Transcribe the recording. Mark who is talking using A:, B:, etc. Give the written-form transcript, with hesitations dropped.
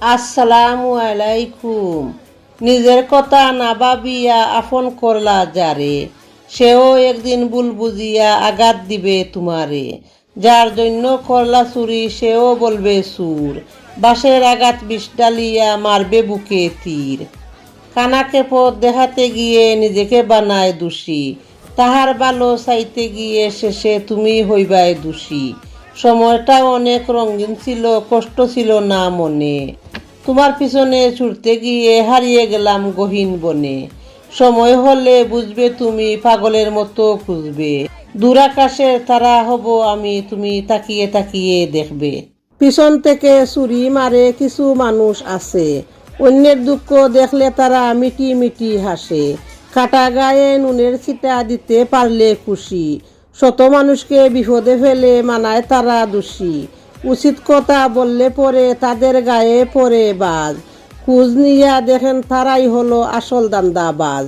A: আসসালামু আলাইকুম। নিজের কথা না ভাবিয়া আপন করলা যারে, সেও একদিন ভুল বুঝিয়া আঘাত দিবে তোমারে। যার জন্য করলা চুরি সেও বলবে সুর, বাঁশের আঘাত বিষ ডালিয়া মারবে বুকে তীর। কানাকে পথ দেখাতে গিয়ে নিজেকে বানায় দোষী, তাহার ভালো চাইতে গিয়ে শেষে তুমি হইবাই দোষী। সময়টা অনেক রঙিন ছিল, কষ্ট ছিল না মনে, তোমার পিছনে ছুটতে গিয়ে হারিয়ে গেলাম গহীন বনে। সময় হলে বুঝবে তুমি, পাগলের মতো খুঁজবে, দূরাকাশের তারা হব আমি, তুমি তাকিয়ে তাকিয়ে দেখবে। পিছন থেকে ছুরি মারে কিছু মানুষ আছে, অন্যের দুঃখ দেখলে তারা মিটি মিটি হাসে। কাটা গায়ে নুনের ছিটা দিতে পারলে খুশি, শত মানুষকে বিপদে ফেলে মানায় তারা দোষী। উচিত কথা বললে পরে তাদের গায়ে পড়ে বাজ, খোঁজ নিয়া দেখেন তারাই হলো আসল দান্দাবাজ।